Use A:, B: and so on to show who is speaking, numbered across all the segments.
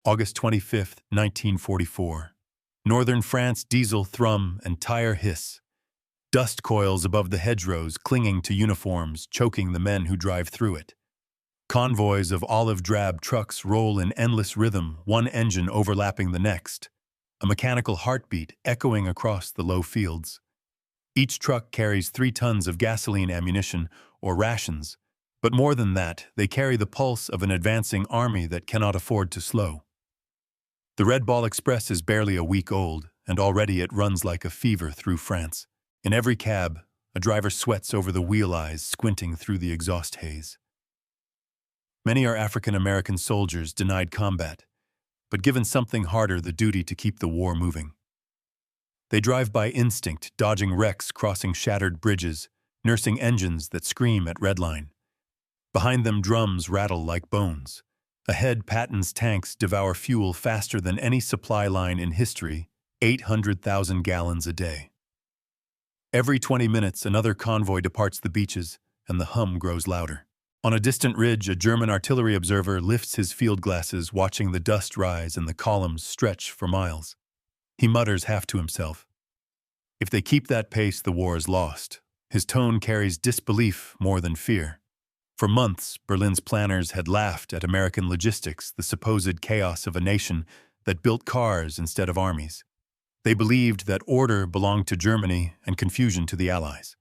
A: August 25, 1944. Northern France, diesel thrum and tire hiss. Dust coils above the hedgerows clinging to uniforms, choking the men who drive through it. Convoys of olive-drab trucks roll in endless rhythm, one engine overlapping the next, a mechanical heartbeat echoing across the low fields. Each truck carries 3 tons of gasoline ammunition, or rations, but more than that, they carry the pulse of an advancing army that cannot afford to slow. The Red Ball Express is barely a week old, and already it runs like a fever through France. In every cab, a driver sweats over the wheel eyes, squinting through the exhaust haze. Many are African-American soldiers denied combat, but given something harder, the duty to keep the war moving. They drive by instinct, dodging wrecks, crossing shattered bridges, nursing engines that scream at redline. Behind them, drums rattle like bones. Ahead, Patton's tanks devour fuel faster than any supply line in history, 800,000 gallons a day. Every 20 minutes, another convoy departs the beaches, and the hum grows louder. On a distant ridge, a German artillery observer lifts his field glasses, watching the dust rise and the columns stretch for miles. He mutters half to himself, "If they keep that pace, the war is lost." His tone carries disbelief more than fear. For months, Berlin's planners had laughed at American logistics, the supposed chaos of a nation that built cars instead of armies. They believed that order belonged to Germany and confusion to the Allies.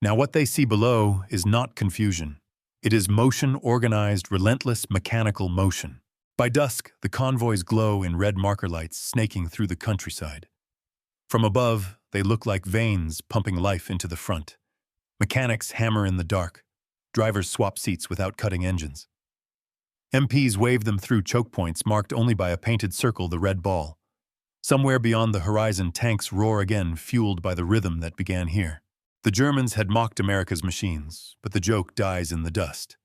A: Now what they see below is not confusion. It is motion, organized, relentless, mechanical motion. By dusk, the convoys glow in red marker lights snaking through the countryside. From above, they look like veins pumping life into the front. Mechanics hammer in the dark. Drivers swap seats without cutting engines. MPs wave them through choke points marked only by a painted circle, the red ball. Somewhere beyond the horizon, tanks roar again, fueled by the rhythm that began here. The Germans had mocked America's machines, but the joke dies in the dust.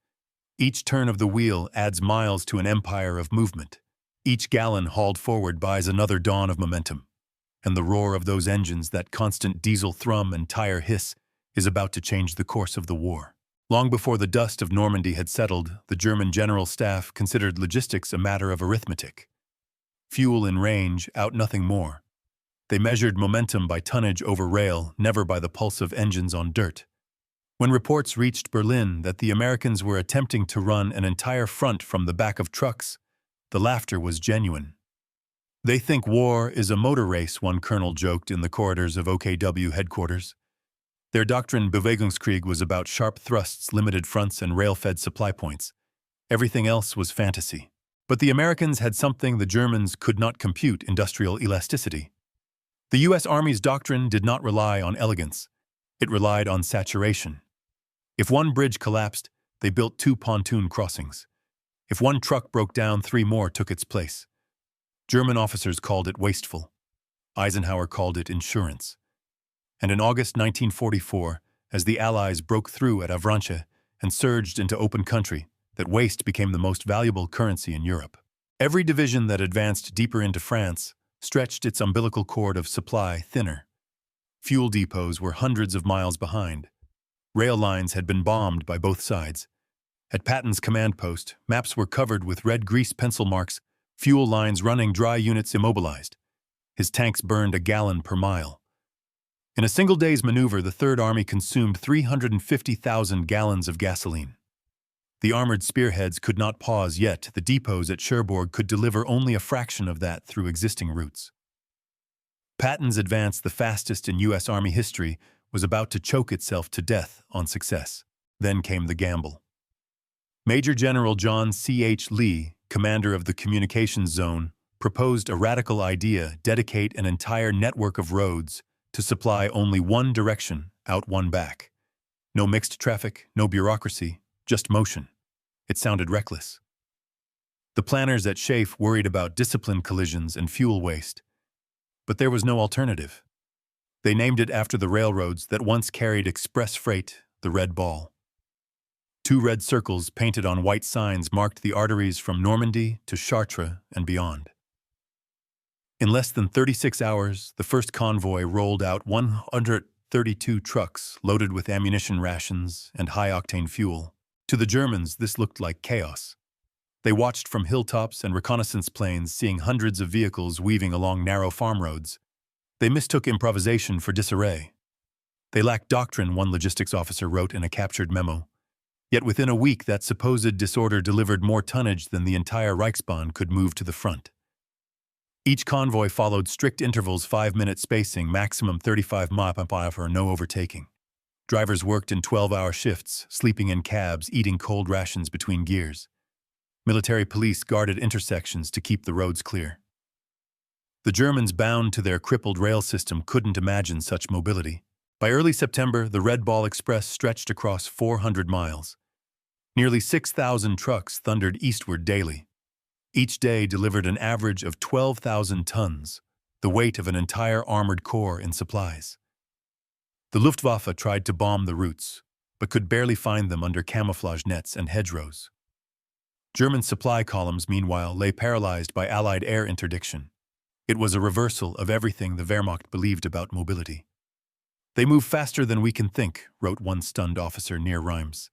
A: Each turn of the wheel adds miles to an empire of movement. Each gallon hauled forward buys another dawn of momentum. And the roar of those engines, that constant diesel thrum and tire hiss, is about to change the course of the war. Long before the dust of Normandy had settled, the German general staff considered logistics a matter of arithmetic. Fuel in range, out nothing more. They measured momentum by tonnage over rail, never by the pulse of engines on dirt. When reports reached Berlin that the Americans were attempting to run an entire front from the back of trucks, the laughter was genuine. "They think war is a motor race," one colonel joked in the corridors of OKW headquarters. Their doctrine, Bewegungskrieg, was about sharp thrusts, limited fronts, and rail-fed supply points. Everything else was fantasy. But the Americans had something the Germans could not compute: industrial elasticity. The U.S. Army's doctrine did not rely on elegance. It relied on saturation. If one bridge collapsed, they built 2 pontoon crossings. If one truck broke down, 3 more took its place. German officers called it wasteful. Eisenhower called it insurance. And in August 1944, as the Allies broke through at Avranches and surged into open country, that waste became the most valuable currency in Europe. Every division that advanced deeper into France stretched its umbilical cord of supply thinner. Fuel depots were hundreds of miles behind. Rail lines had been bombed by both sides. At Patton's command post, maps were covered with red grease pencil marks, fuel lines running dry, units immobilized. His tanks burned a gallon per mile. In a single day's maneuver, the Third Army consumed 350,000 gallons of gasoline. The armored spearheads could not pause yet. The depots at Cherbourg could deliver only a fraction of that through existing routes. Patton's advance, the fastest in U.S. Army history, was about to choke itself to death on success. Then came the gamble. Major General John C.H. Lee, commander of the Communications Zone, proposed a radical idea: dedicate an entire network of roads to supply only one direction, out one back. No mixed traffic, no bureaucracy, just motion. It sounded reckless. The planners at SHAEF worried about discipline collisions and fuel waste. But there was no alternative. They named it after the railroads that once carried express freight, the Red Ball. 2 red circles painted on white signs marked the arteries from Normandy to Chartres and beyond. In less than 36 hours, the first convoy rolled out 132 trucks loaded with ammunition, rations, and high-octane fuel. To the Germans, this looked like chaos. They watched from hilltops and reconnaissance planes, seeing hundreds of vehicles weaving along narrow farm roads. They mistook improvisation for disarray. They lacked doctrine, one logistics officer wrote in a captured memo. Yet within a week, that supposed disorder delivered more tonnage than the entire Reichsbahn could move to the front. Each convoy followed strict intervals, 5-minute spacing, maximum 35 mph or no overtaking. Drivers worked in 12-hour shifts, sleeping in cabs, eating cold rations between gears. Military police guarded intersections to keep the roads clear. The Germans, bound to their crippled rail system, couldn't imagine such mobility. By early September, the Red Ball Express stretched across 400 miles. Nearly 6,000 trucks thundered eastward daily. Each day delivered an average of 12,000 tons, the weight of an entire armored corps in supplies. The Luftwaffe tried to bomb the routes, but could barely find them under camouflage nets and hedgerows. German supply columns, meanwhile, lay paralyzed by Allied air interdiction. It was a reversal of everything the Wehrmacht believed about mobility. "They move faster than we can think," wrote one stunned officer near Reims.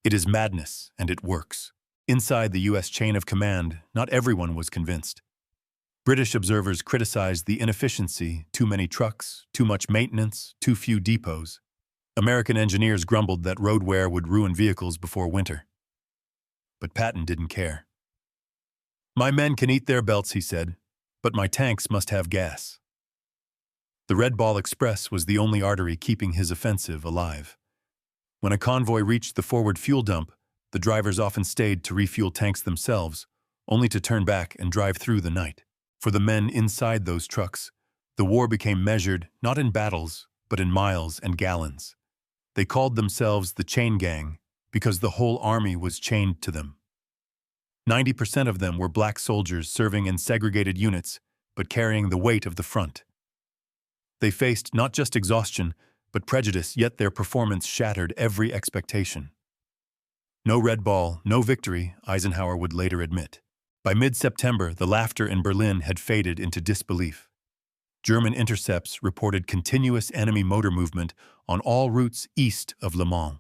A: "It is madness, and it works." Inside the U.S. chain of command, not everyone was convinced. British observers criticized the inefficiency, too many trucks, too much maintenance, too few depots. American engineers grumbled that road wear would ruin vehicles before winter. But Patton didn't care. "My men can eat their belts," he said, "but my tanks must have gas." The Red Ball Express was the only artery keeping his offensive alive. When a convoy reached the forward fuel dump, the drivers often stayed to refuel tanks themselves, only to turn back and drive through the night. For the men inside those trucks, the war became measured not in battles, but in miles and gallons. They called themselves the chain gang because the whole army was chained to them. 90% of them were black soldiers serving in segregated units, but carrying the weight of the front. They faced not just exhaustion, but prejudice, yet their performance shattered every expectation. No Red Ball, no victory, Eisenhower would later admit. By mid-September, the laughter in Berlin had faded into disbelief. German intercepts reported continuous enemy motor movement on all routes east of Le Mans.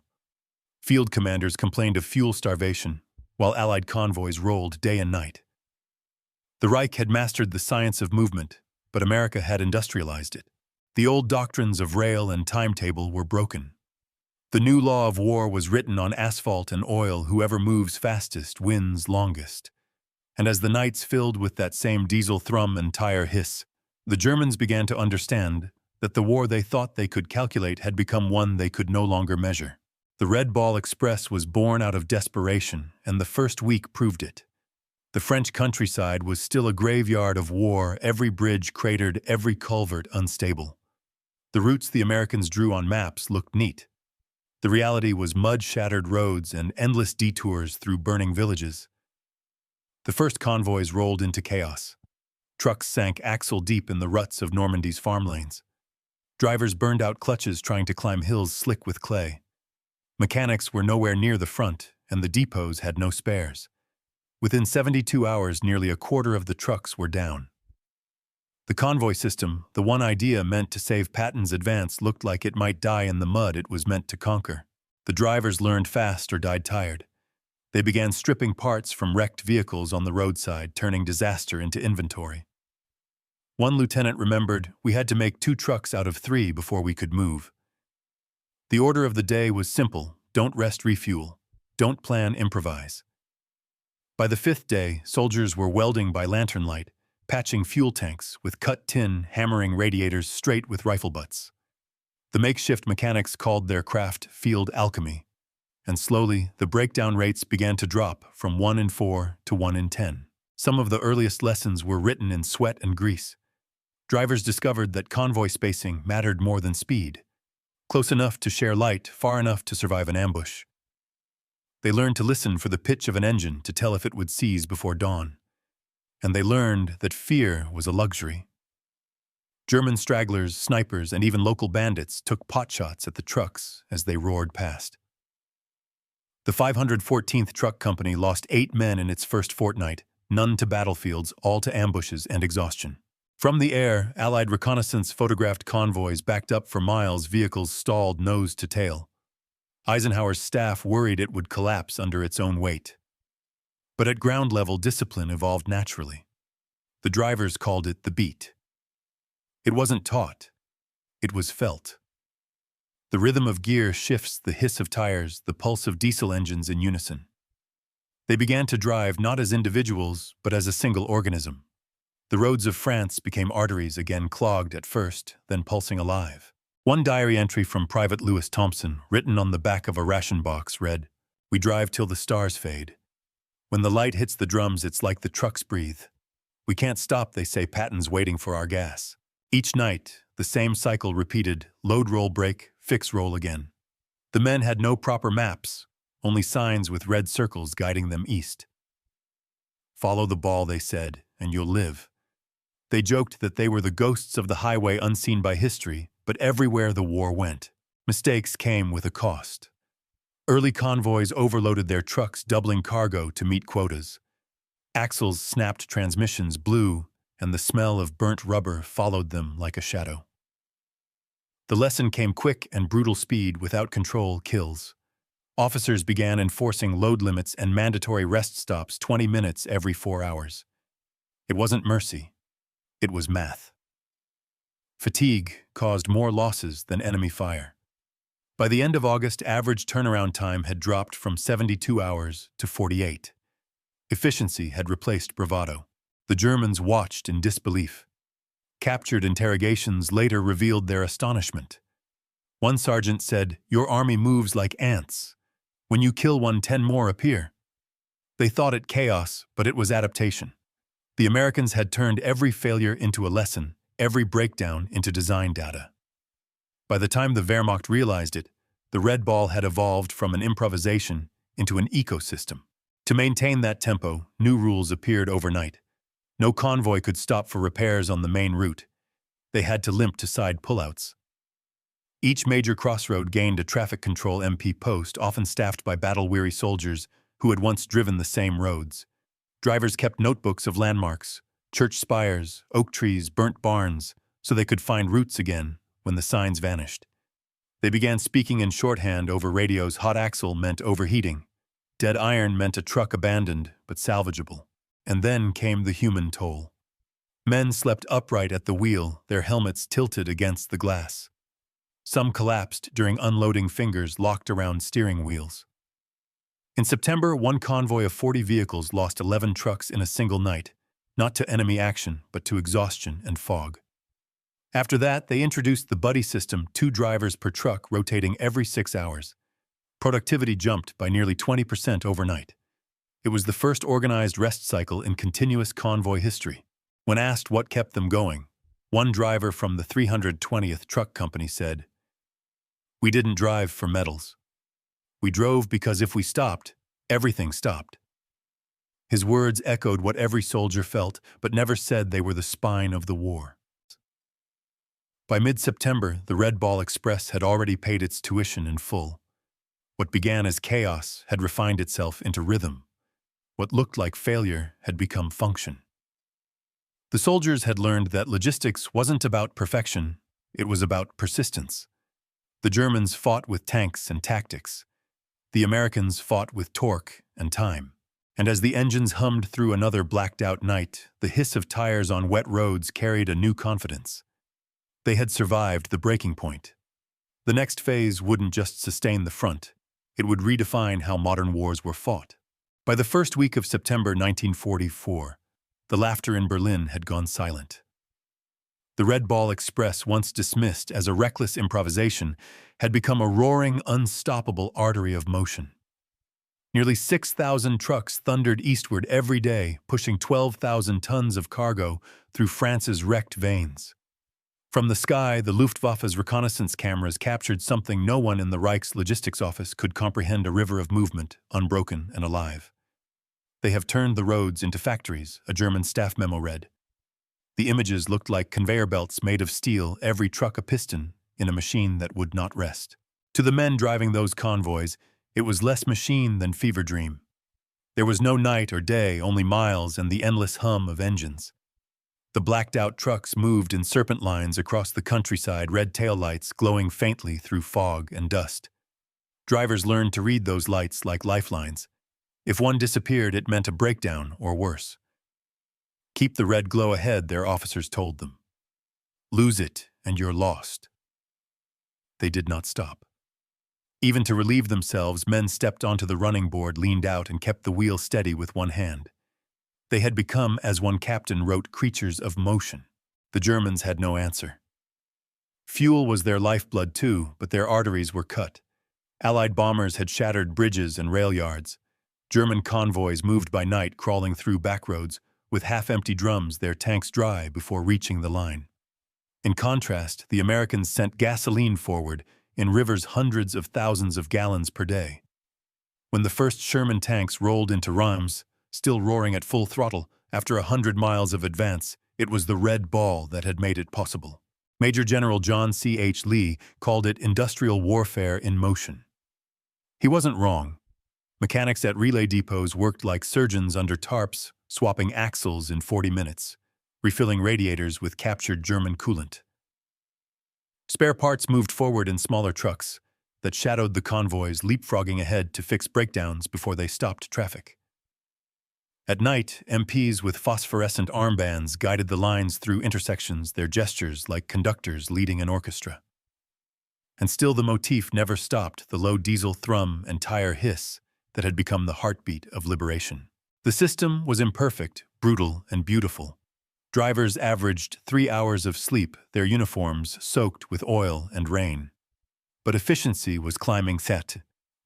A: Field commanders complained of fuel starvation, while Allied convoys rolled day and night. The Reich had mastered the science of movement, but America had industrialized it. The old doctrines of rail and timetable were broken. The new law of war was written on asphalt and oil: whoever moves fastest wins longest. And as the nights filled with that same diesel thrum and tire hiss, the Germans began to understand that the war they thought they could calculate had become one they could no longer measure. The Red Ball Express was born out of desperation, and the first week proved it. The French countryside was still a graveyard of war, every bridge cratered, every culvert unstable. The routes the Americans drew on maps looked neat. The reality was mud-shattered roads and endless detours through burning villages. The first convoys rolled into chaos. Trucks sank axle-deep in the ruts of Normandy's farm lanes. Drivers burned out clutches trying to climb hills slick with clay. Mechanics were nowhere near the front, and the depots had no spares. Within 72 hours, nearly a quarter of the trucks were down. The convoy system, the one idea meant to save Patton's advance, looked like it might die in the mud it was meant to conquer. The drivers learned fast or died tired. They began stripping parts from wrecked vehicles on the roadside, turning disaster into inventory. One lieutenant remembered, "We had to make 2 trucks out of 3 before we could move." The order of the day was simple: don't rest, refuel. Don't plan, improvise. By the 5th day, soldiers were welding by lantern light, patching fuel tanks with cut tin, hammering radiators straight with rifle butts. The makeshift mechanics called their craft field alchemy, and slowly the breakdown rates began to drop from 1 in 4 to 1 in 10. Some of the earliest lessons were written in sweat and grease. Drivers discovered that convoy spacing mattered more than speed. Close enough to share light, far enough to survive an ambush. They learned to listen for the pitch of an engine to tell if it would seize before dawn. And they learned that fear was a luxury. German stragglers, snipers, and even local bandits took potshots at the trucks as they roared past. The 514th Truck Company lost 8 men in its first fortnight, none to battlefields, all to ambushes and exhaustion. From the air, Allied reconnaissance photographed convoys backed up for miles, vehicles stalled nose to tail. Eisenhower's staff worried it would collapse under its own weight. But at ground level, discipline evolved naturally. The drivers called it the beat. It wasn't taught. It was felt. The rhythm of gear shifts, the hiss of tires, the pulse of diesel engines in unison. They began to drive not as individuals, but as a single organism. The roads of France became arteries, again clogged at first, then pulsing alive. One diary entry from Private Louis Thompson, written on the back of a ration box, read, "We drive till the stars fade. When the light hits the drums, it's like the trucks breathe. We can't stop, they say, Patton's waiting for our gas." Each night, the same cycle repeated, load, roll, brake, fix, roll again. The men had no proper maps, only signs with red circles guiding them east. "Follow the ball," they said, "and you'll live." They joked that they were the ghosts of the highway unseen by history, but everywhere the war went, mistakes came with a cost. Early convoys overloaded their trucks, doubling cargo to meet quotas. Axles snapped, transmissions blew, and the smell of burnt rubber followed them like a shadow. The lesson came quick, and brutal speed without control kills. Officers began enforcing load limits and mandatory rest stops 20 minutes every 4 hours. It wasn't mercy. It was math. Fatigue caused more losses than enemy fire. By the end of August, average turnaround time had dropped from 72 hours to 48. Efficiency had replaced bravado. The Germans watched in disbelief. Captured interrogations later revealed their astonishment. One sergeant said, "Your army moves like ants. When you kill one, 10 more appear." They thought it chaos, but it was adaptation. The Americans had turned every failure into a lesson, every breakdown into design data. By the time the Wehrmacht realized it, the Red Ball had evolved from an improvisation into an ecosystem. To maintain that tempo, new rules appeared overnight. No convoy could stop for repairs on the main route. They had to limp to side pullouts. Each major crossroad gained a traffic control MP post, often staffed by battle-weary soldiers who had once driven the same roads. Drivers kept notebooks of landmarks, church spires, oak trees, burnt barns, so they could find routes again when the signs vanished. They began speaking in shorthand over radios. Hot axle meant overheating. Dead iron meant a truck abandoned but salvageable. And then came the human toll. Men slept upright at the wheel, their helmets tilted against the glass. Some collapsed during unloading, fingers locked around steering wheels. In September, one convoy of 40 vehicles lost 11 trucks in a single night, not to enemy action, but to exhaustion and fog. After that, they introduced the buddy system, 2 drivers per truck rotating every 6 hours. Productivity jumped by nearly 20% overnight. It was the first organized rest cycle in continuous convoy history. When asked what kept them going, one driver from the 320th Truck Company said, "We didn't drive for medals. We drove because if we stopped, everything stopped." His words echoed what every soldier felt, but never said they were the spine of the war. By mid-September, the Red Ball Express had already paid its tuition in full. What began as chaos had refined itself into rhythm. What looked like failure had become function. The soldiers had learned that logistics wasn't about perfection, it was about persistence. The Germans fought with tanks and tactics. The Americans fought with torque and time. And as the engines hummed through another blacked-out night, the hiss of tires on wet roads carried a new confidence. They had survived the breaking point. The next phase wouldn't just sustain the front, it would redefine how modern wars were fought. By the first week of September 1944, the laughter in Berlin had gone silent. The Red Ball Express, once dismissed as a reckless improvisation, had become a roaring, unstoppable artery of motion. Nearly 6,000 trucks thundered eastward every day, pushing 12,000 tons of cargo through France's wrecked veins. From the sky, the Luftwaffe's reconnaissance cameras captured something no one in the Reich's logistics office could comprehend: a river of movement, unbroken and alive. "They have turned the roads into factories," a German staff memo read. The images looked like conveyor belts made of steel, every truck a piston in a machine that would not rest. To the men driving those convoys, it was less machine than fever dream. There was no night or day, only miles and the endless hum of engines. The blacked-out trucks moved in serpent lines across the countryside, red taillights glowing faintly through fog and dust. Drivers learned to read those lights like lifelines. If one disappeared, it meant a breakdown or worse. Keep the red glow ahead, their officers told them. Lose it, and you're lost. They did not stop. Even to relieve themselves, men stepped onto the running board, leaned out, and kept the wheel steady with one hand. They had become, as one captain wrote, creatures of motion. The Germans had no answer. Fuel was their lifeblood too, but their arteries were cut. Allied bombers had shattered bridges and rail yards. German convoys moved by night, crawling through backroads, with half-empty drums, their tanks dry before reaching the line. In contrast, the Americans sent gasoline forward in rivers hundreds of thousands of gallons per day. When the first Sherman tanks rolled into Reims, still roaring at full throttle, after 100 miles of advance, it was the red ball that had made it possible. Major General John C. H. Lee called it industrial warfare in motion. He wasn't wrong. Mechanics at relay depots worked like surgeons under tarps, swapping axles in 40 minutes, refilling radiators with captured German coolant. Spare parts moved forward in smaller trucks that shadowed the convoys, leapfrogging ahead to fix breakdowns before they stopped traffic. At night, MPs with phosphorescent armbands guided the lines through intersections, their gestures like conductors leading an orchestra. And still the motif never stopped, the low diesel thrum and tire hiss that had become the heartbeat of liberation. The system was imperfect, brutal, and beautiful. Drivers averaged 3 hours of sleep, their uniforms soaked with oil and rain. But efficiency was climbing set.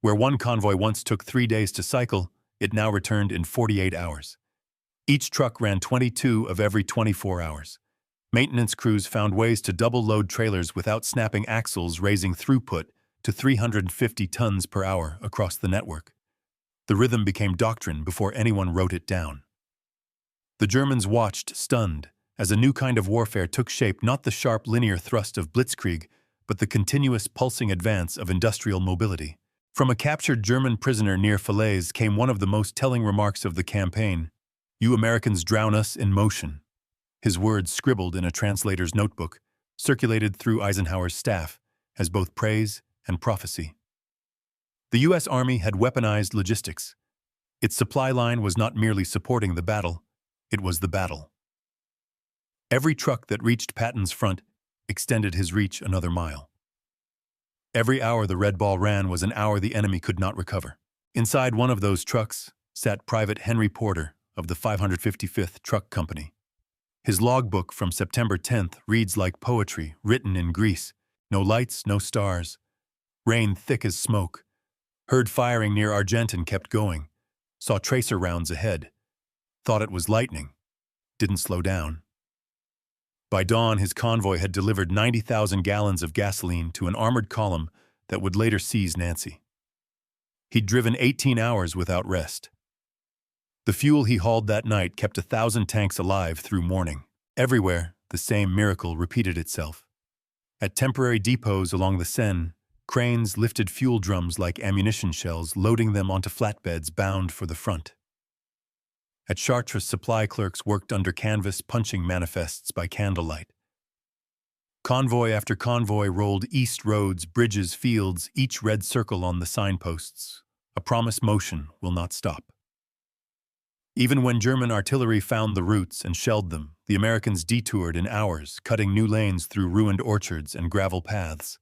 A: Where one convoy once took 3 days to cycle, it now returned in 48 hours. Each truck ran 22 of every 24 hours. Maintenance crews found ways to double-load trailers without snapping axles, raising throughput to 350 tons per hour across the network. The rhythm became doctrine before anyone wrote it down. The Germans watched, stunned, as a new kind of warfare took shape, not the sharp linear thrust of blitzkrieg, but the continuous pulsing advance of industrial mobility. From a captured German prisoner near Falaise came one of the most telling remarks of the campaign: "You Americans drown us in motion." His words, scribbled in a translator's notebook, circulated through Eisenhower's staff as both praise and prophecy. The U.S. Army had weaponized logistics. Its supply line was not merely supporting the battle, it was the battle. Every truck that reached Patton's front extended his reach another mile. Every hour the red ball ran was an hour the enemy could not recover. Inside one of those trucks sat Private Henry Porter of the 555th Truck Company. His logbook from September 10th reads like poetry written in Greece. No lights, no stars. Rain thick as smoke. Heard firing near Argenton, kept going. Saw tracer rounds ahead. Thought it was lightning. Didn't slow down. By dawn, his convoy had delivered 90,000 gallons of gasoline to an armored column that would later seize Nancy. He'd driven 18 hours without rest. The fuel he hauled that night kept 1,000 tanks alive through morning. Everywhere, the same miracle repeated itself. At temporary depots along the Seine, cranes lifted fuel drums like ammunition shells, loading them onto flatbeds bound for the front. At Chartres, supply clerks worked under canvas, punching manifests by candlelight. Convoy after convoy rolled east, roads, bridges, fields, each red circle on the signposts. A promised motion will not stop. Even when German artillery found the routes and shelled them, the Americans detoured in hours, cutting new lanes through ruined orchards and gravel paths.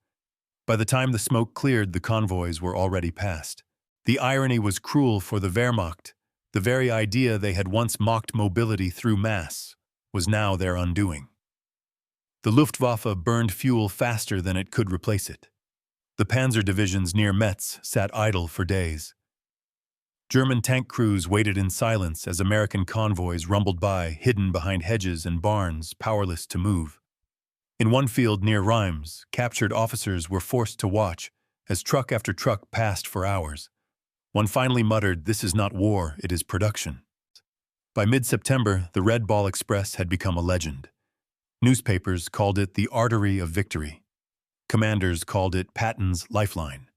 A: By the time the smoke cleared, the convoys were already past. The irony was cruel for the Wehrmacht. The very idea they had once mocked mobility through mass was now their undoing. The Luftwaffe burned fuel faster than it could replace it. The panzer divisions near Metz sat idle for days. German tank crews waited in silence as American convoys rumbled by, hidden behind hedges and barns, powerless to move. In one field near Reims, captured officers were forced to watch as truck after truck passed for hours. One finally muttered, "This is not war, it is production." By mid-September, the Red Ball Express had become a legend. Newspapers called it the artery of victory. Commanders called it Patton's lifeline.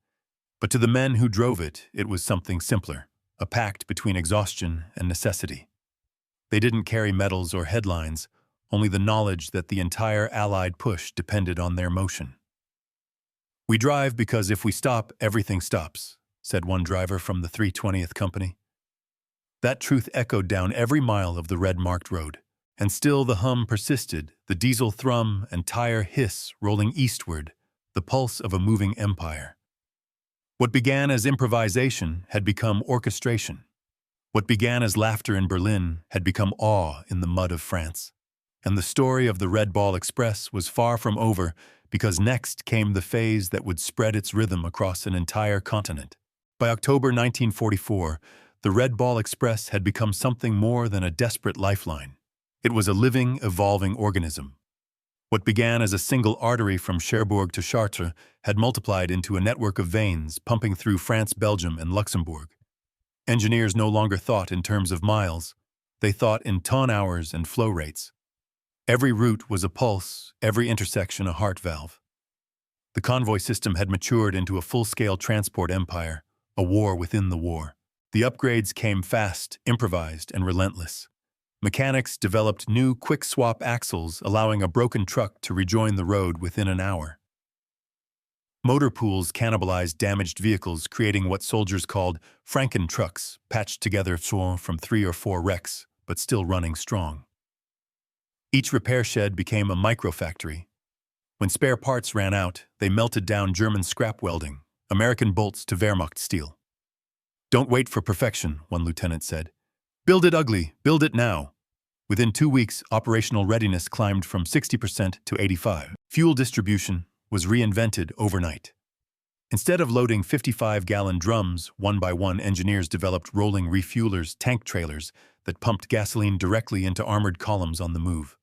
A: But to the men who drove it, it was something simpler, a pact between exhaustion and necessity. They didn't carry medals or headlines, only the knowledge that the entire Allied push depended on their motion. "We drive because if we stop, everything stops," said one driver from the 320th Company. That truth echoed down every mile of the red-marked road. And still the hum persisted, the diesel thrum and tire hiss rolling eastward, the pulse of a moving empire. What began as improvisation had become orchestration. What began as laughter in Berlin had become awe in the mud of France. And the story of the Red Ball Express was far from over, because next came the phase that would spread its rhythm across an entire continent. By October 1944, the Red Ball Express had become something more than a desperate lifeline. It was a living, evolving organism. What began as a single artery from Cherbourg to Chartres had multiplied into a network of veins pumping through France, Belgium, and Luxembourg. Engineers no longer thought in terms of miles. They thought in ton-hours and flow rates. Every route was a pulse, every intersection a heart valve. The convoy system had matured into a full-scale transport empire, a war within the war. The upgrades came fast, improvised, and relentless. Mechanics developed new quick-swap axles, allowing a broken truck to rejoin the road within an hour. Motor pools cannibalized damaged vehicles, creating what soldiers called Franken trucks, patched together from 3 or 4 wrecks, but still running strong. Each repair shed became a microfactory. When spare parts ran out, they melted down German scrap welding, American bolts to Wehrmacht steel. "Don't wait for perfection," one lieutenant said. "Build it ugly, build it now." Within 2 weeks, operational readiness climbed from 60% to 85%. Fuel distribution was reinvented overnight. Instead of loading 55-gallon drums, one by one engineers developed rolling refuelers, tank trailers, that pumped gasoline directly into armored columns on the move.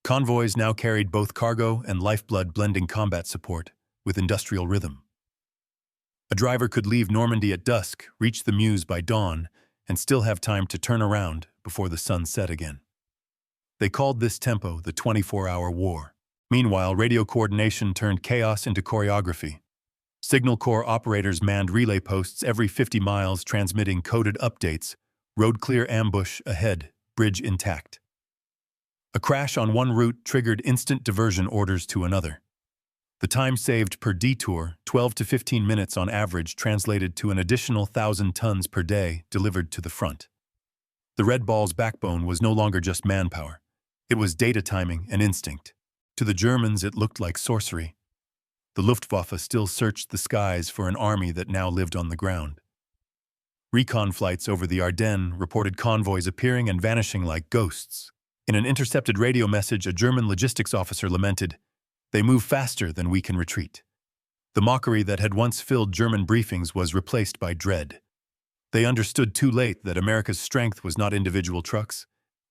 A: Convoys now carried both cargo and lifeblood blending combat support with industrial rhythm. A driver could leave Normandy at dusk, reach the Meuse by dawn, and still have time to turn around before the sun set again. They called this tempo the 24-hour war. Meanwhile, radio coordination turned chaos into choreography. Signal Corps operators manned relay posts every 50 miles, transmitting coded updates: road clear, ambush ahead, bridge intact. A crash on one route triggered instant diversion orders to another. The time saved per detour, 12 to 15 minutes on average, translated to an additional 1,000 tons per day delivered to the front. The Red Ball's backbone was no longer just manpower. It was data timing and instinct. To the Germans, it looked like sorcery. The Luftwaffe still searched the skies for an army that now lived on the ground. Recon flights over the Ardennes reported convoys appearing and vanishing like ghosts. In an intercepted radio message, a German logistics officer lamented, "They move faster than we can retreat." The mockery that had once filled German briefings was replaced by dread. They understood too late that America's strength was not individual trucks,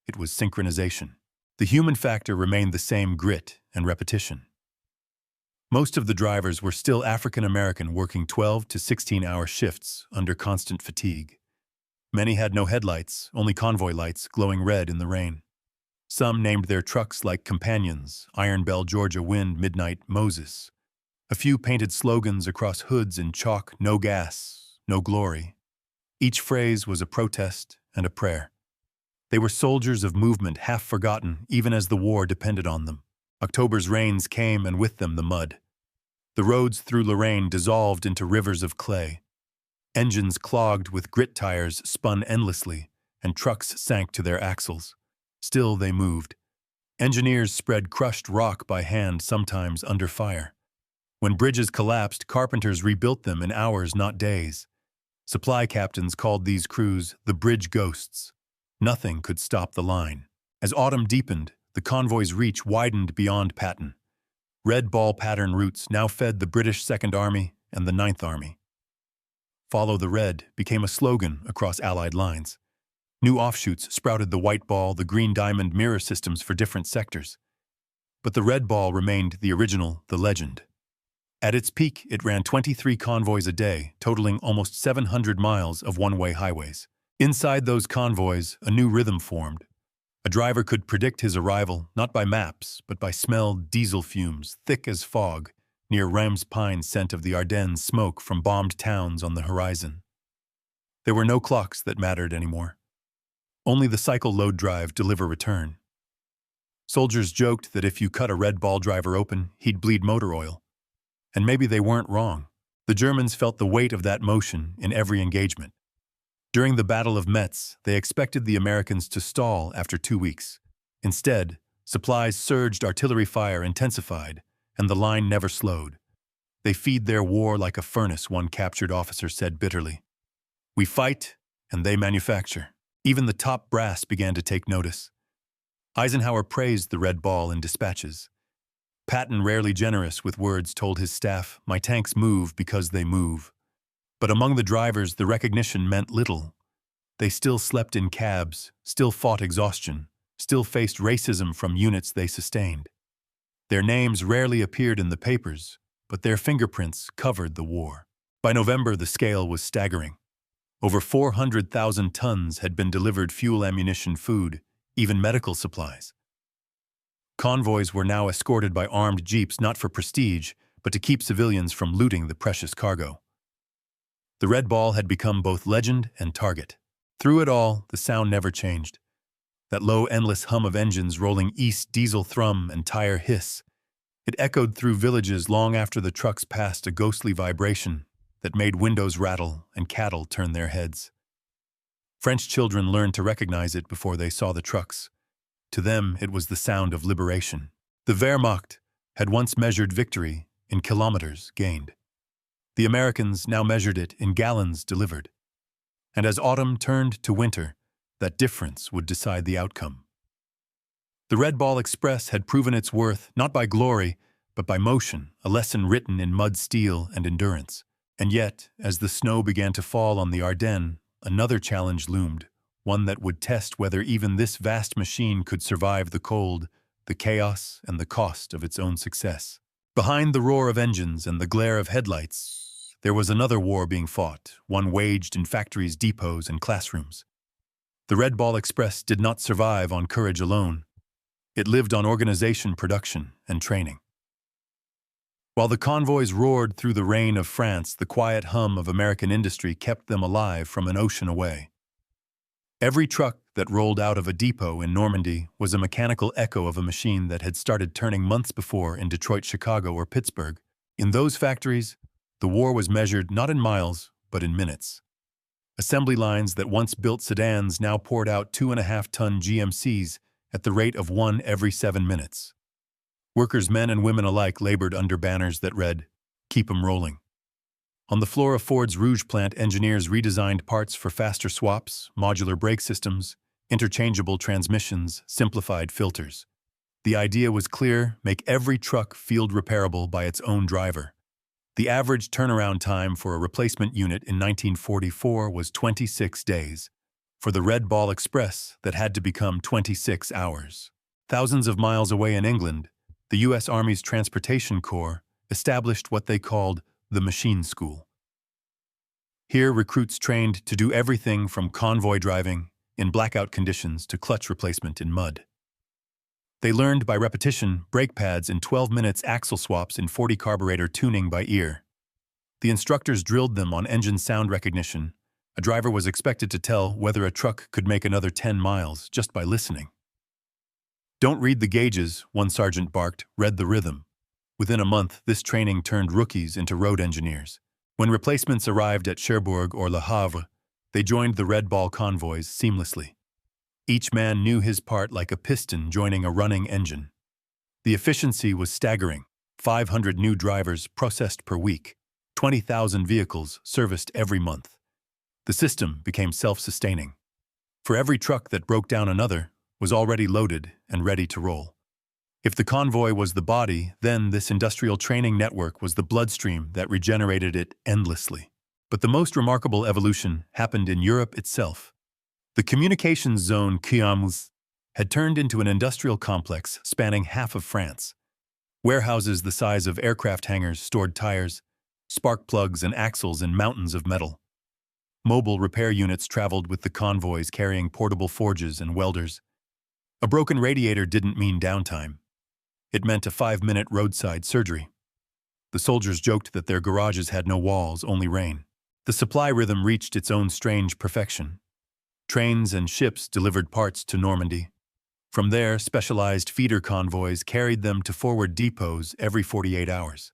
A: it was synchronization. The human factor remained the same: grit and repetition. Most of the drivers were still African American, working 12 to 16-hour shifts under constant fatigue. Many had no headlights, only convoy lights glowing red in the rain. Some named their trucks like companions: Iron Bell, Georgia Wind, Midnight, Moses. A few painted slogans across hoods in chalk: no gas, no glory. Each phrase was a protest and a prayer. They were soldiers of movement, half forgotten, even as the war depended on them. October's rains came, and with them the mud. The roads through Lorraine dissolved into rivers of clay. Engines clogged with grit tires spun endlessly, and trucks sank to their axles. Still they moved. Engineers spread crushed rock by hand, sometimes under fire. When bridges collapsed, carpenters rebuilt them in hours, not days. Supply captains called these crews the bridge ghosts. Nothing could stop the line. As autumn deepened, the convoy's reach widened beyond Patton. Red Ball pattern routes now fed the British Second Army and the Ninth Army. "Follow the Red" became a slogan across Allied lines. New offshoots sprouted: the White Ball, the Green Diamond, mirror systems for different sectors. But the Red Ball remained the original, the legend. At its peak, it ran 23 convoys a day, totaling almost 700 miles of one-way highways. Inside those convoys, a new rhythm formed. A driver could predict his arrival, not by maps, but by smell: diesel fumes, thick as fog, near Reims pine, scent of the Ardennes, smoke from bombed towns on the horizon. There were no clocks that mattered anymore. Only the cycle load drive, deliver, return. Soldiers joked that if you cut a Red Ball driver open, he'd bleed motor oil. And maybe they weren't wrong. The Germans felt the weight of that motion in every engagement. During the Battle of Metz, they expected the Americans to stall after 2 weeks. Instead, supplies surged, artillery fire intensified, and the line never slowed. They feed their war like a furnace, one captured officer said bitterly. We fight, and they manufacture. Even the top brass began to take notice. Eisenhower praised the Red Ball in dispatches. Patton, rarely generous with words, told his staff, "My tanks move because they move." But among the drivers, the recognition meant little. They still slept in cabs, still fought exhaustion, still faced racism from units they sustained. Their names rarely appeared in the papers, but their fingerprints covered the war. By November, the scale was staggering. Over 400,000 tons had been delivered: fuel, ammunition, food, even medical supplies. Convoys were now escorted by armed jeeps, not for prestige, but to keep civilians from looting the precious cargo. The Red Ball had become both legend and target. Through it all, the sound never changed. That low, endless hum of engines rolling east, diesel thrum and tire hiss. It echoed through villages long after the trucks passed, a ghostly vibration that made windows rattle and cattle turn their heads. French children learned to recognize it before they saw the trucks. To them, it was the sound of liberation. The Wehrmacht had once measured victory in kilometers gained. The Americans now measured it in gallons delivered. And as autumn turned to winter, that difference would decide the outcome. The Red Ball Express had proven its worth not by glory, but by motion, a lesson written in mud, steel, and endurance. And yet, as the snow began to fall on the Ardennes, another challenge loomed, one that would test whether even this vast machine could survive the cold, the chaos, and the cost of its own success. Behind the roar of engines and the glare of headlights, there was another war being fought, one waged in factories, depots, and classrooms. The Red Ball Express did not survive on courage alone. It lived on organization, production, and training. While the convoys roared through the rain of France, the quiet hum of American industry kept them alive from an ocean away. Every truck that rolled out of a depot in Normandy was a mechanical echo of a machine that had started turning months before in Detroit, Chicago, or Pittsburgh. In those factories, the war was measured not in miles, but in minutes. Assembly lines that once built sedans now poured out 2.5-ton GMCs at the rate of one every 7 minutes. Workers, men and women alike, labored under banners that read, "Keep 'em rolling." On the floor of Ford's Rouge plant, engineers redesigned parts for faster swaps, modular brake systems, interchangeable transmissions, simplified filters. The idea was clear: make every truck field repairable by its own driver. The average turnaround time for a replacement unit in 1944 was 26 days. For the Red Ball Express, that had to become 26 hours. Thousands of miles away in England, the U.S. Army's Transportation Corps established what they called the Machine School. Here, recruits trained to do everything from convoy driving in blackout conditions to clutch replacement in mud. They learned by repetition brake pads in 12 minutes, axle swaps in 40 carburetor tuning by ear. The instructors drilled them on engine sound recognition. A driver was expected to tell whether a truck could make another 10 miles just by listening. "Don't read the gauges," one sergeant barked, "read the rhythm." Within a month, this training turned rookies into road engineers. When replacements arrived at Cherbourg or Le Havre, they joined the Red Ball convoys seamlessly. Each man knew his part like a piston joining a running engine. The efficiency was staggering: 500 new drivers processed per week, 20,000 vehicles serviced every month. The system became self-sustaining. For every truck that broke down, another was already loaded and ready to roll. If the convoy was the body, then this industrial training network was the bloodstream that regenerated it endlessly. But the most remarkable evolution happened in Europe itself. The communications zone Kiamz had turned into an industrial complex spanning half of France. Warehouses the size of aircraft hangars stored tires, spark plugs, and axles in mountains of metal. Mobile repair units traveled with the convoys, carrying portable forges and welders. A broken radiator didn't mean downtime. It meant a 5-minute roadside surgery. The soldiers joked that their garages had no walls, only rain. The supply rhythm reached its own strange perfection. Trains and ships delivered parts to Normandy. From there, specialized feeder convoys carried them to forward depots every 48 hours.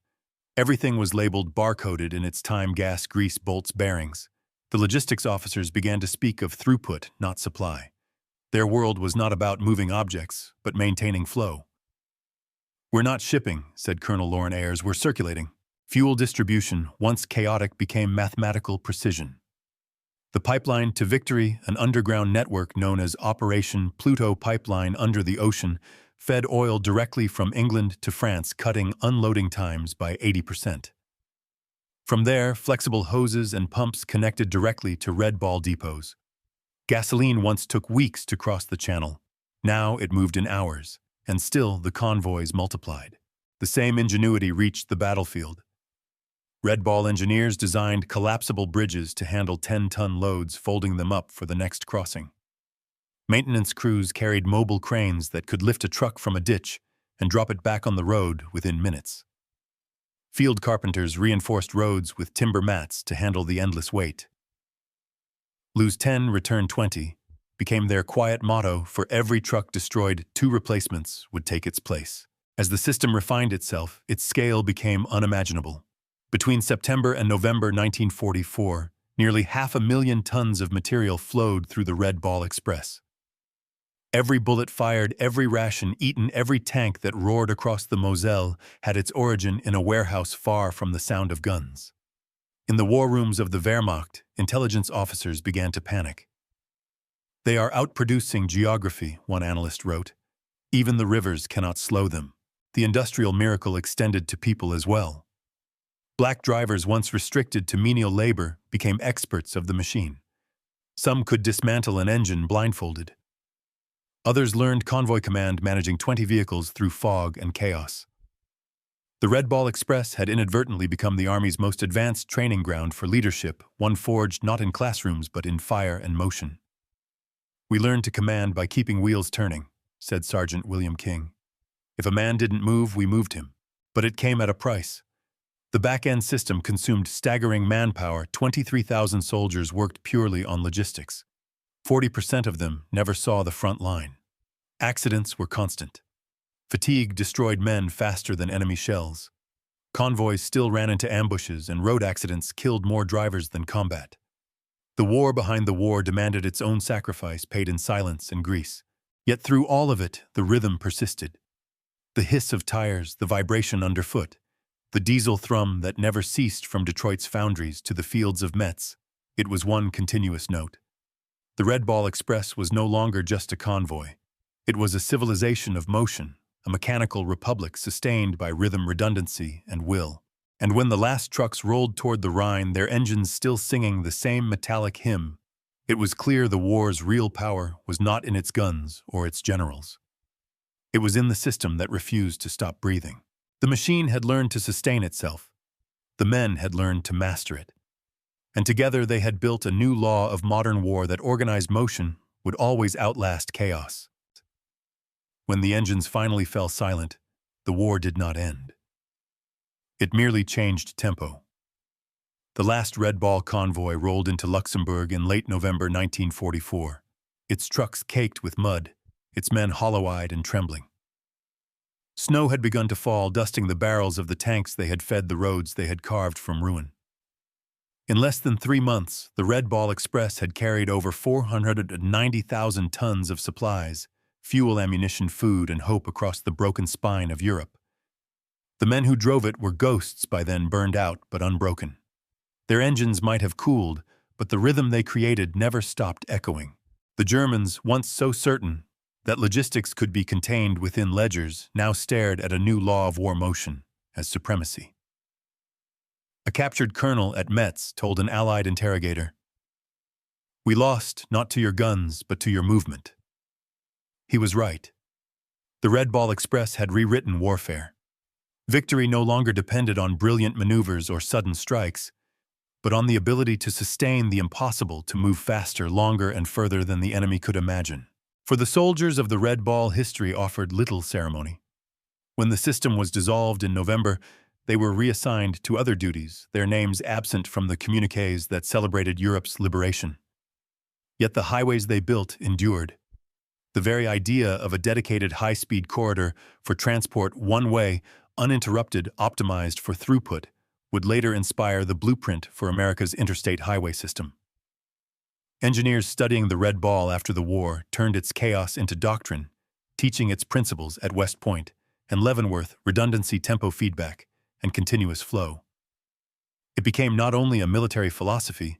A: Everything was labeled, barcoded in its time: gas, grease, bolts, bearings. The logistics officers began to speak of throughput, not supply. Their world was not about moving objects, but maintaining flow. "We're not shipping," said Colonel Lauren Ayres, "we're circulating." Fuel distribution, once chaotic, became mathematical precision. The pipeline to victory, an underground network known as Operation Pluto Pipeline under the ocean, fed oil directly from England to France, cutting unloading times by 80%. From there, flexible hoses and pumps connected directly to Red Ball depots. Gasoline once took weeks to cross the channel. Now it moved in hours, and still the convoys multiplied. The same ingenuity reached the battlefield. Red Ball engineers designed collapsible bridges to handle 10-ton loads, folding them up for the next crossing. Maintenance crews carried mobile cranes that could lift a truck from a ditch and drop it back on the road within minutes. Field carpenters reinforced roads with timber mats to handle the endless weight. "Lose 10, return 20" became their quiet motto. For every truck destroyed, 2 replacements would take its place. As the system refined itself, its scale became unimaginable. Between September and November 1944, nearly 500,000 tons of material flowed through the Red Ball Express. Every bullet fired, every ration eaten, every tank that roared across the Moselle had its origin in a warehouse far from the sound of guns. In the war rooms of the Wehrmacht, intelligence officers began to panic. "They are outproducing geography," one analyst wrote. "Even the rivers cannot slow them." The industrial miracle extended to people as well. Black drivers, once restricted to menial labor, became experts of the machine. Some could dismantle an engine blindfolded. Others learned convoy command, managing 20 vehicles through fog and chaos. The Red Ball Express had inadvertently become the Army's most advanced training ground for leadership, one forged not in classrooms but in fire and motion. "We learned to command by keeping wheels turning," said Sergeant William King. "If a man didn't move, we moved him. But it came at a price. The back-end system consumed staggering manpower. 23,000 soldiers worked purely on logistics. 40% of them never saw the front line. Accidents were constant. Fatigue destroyed men faster than enemy shells. Convoys still ran into ambushes, and road accidents killed more drivers than combat. The war behind the war demanded its own sacrifice, paid in silence and grease. Yet through all of it, the rhythm persisted. The hiss of tires, the vibration underfoot, the diesel thrum that never ceased from Detroit's foundries to the fields of Metz. It was one continuous note. The Red Ball Express was no longer just a convoy. It was a civilization of motion, a mechanical republic sustained by rhythm, redundancy, and will. And when the last trucks rolled toward the Rhine, their engines still singing the same metallic hymn, it was clear the war's real power was not in its guns or its generals. It was in the system that refused to stop breathing. The machine had learned to sustain itself. The men had learned to master it. And together they had built a new law of modern war that organized motion would always outlast chaos. When the engines finally fell silent, the war did not end. It merely changed tempo. The last Red Ball convoy rolled into Luxembourg in late November 1944, its trucks caked with mud, its men hollow-eyed and trembling. Snow had begun to fall, dusting the barrels of the tanks they had fed the roads they had carved from ruin. In less than 3 months, the Red Ball Express had carried over 490,000 tons of supplies, fuel, ammunition, food, and hope across the broken spine of Europe. The men who drove it were ghosts by then, burned out but unbroken. Their engines might have cooled, but the rhythm they created never stopped echoing. The Germans, once so certain that logistics could be contained within ledgers, now stared at a new law of war motion as supremacy. A captured colonel at Metz told an Allied interrogator, "We lost not to your guns, but to your movement." He was right. The Red Ball Express had rewritten warfare. Victory no longer depended on brilliant maneuvers or sudden strikes, but on the ability to sustain the impossible, to move faster, longer, and further than the enemy could imagine. For the soldiers of the Red Ball, history offered little ceremony. When the system was dissolved in November, they were reassigned to other duties, their names absent from the communiques that celebrated Europe's liberation. Yet the highways they built endured. The very idea of a dedicated high-speed corridor for transport one way, uninterrupted, optimized for throughput, would later inspire the blueprint for America's interstate highway system. Engineers studying the Red Ball after the war turned its chaos into doctrine, teaching its principles at West Point and Leavenworth redundancy, tempo feedback, and continuous flow. It became not only a military philosophy,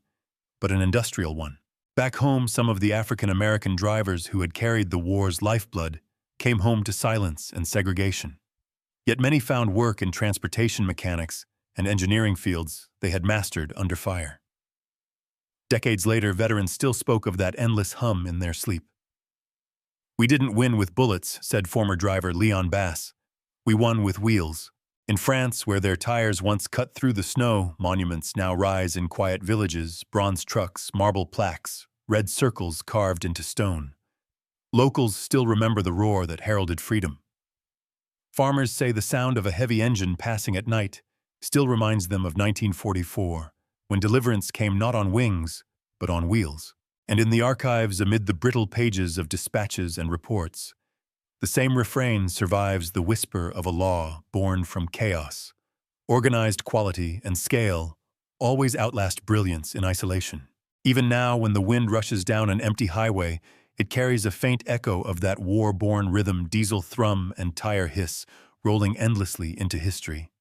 A: but an industrial one. Back home, some of the African-American drivers who had carried the war's lifeblood came home to silence and segregation. Yet many found work in transportation mechanics and engineering fields they had mastered under fire. Decades later, veterans still spoke of that endless hum in their sleep. "We didn't win with bullets," said former driver Leon Bass. "We won with wheels." In France, where their tires once cut through the snow, monuments now rise in quiet villages, bronze trucks, marble plaques, red circles carved into stone. Locals still remember the roar that heralded freedom. Farmers say the sound of a heavy engine passing at night still reminds them of 1944, when deliverance came not on wings, but on wheels. And in the archives, amid the brittle pages of dispatches and reports, the same refrain survives, the whisper of a law born from chaos. Organized quality and scale always outlast brilliance in isolation. Even now, when the wind rushes down an empty highway, it carries a faint echo of that war-born rhythm, diesel thrum and tire hiss, rolling endlessly into history.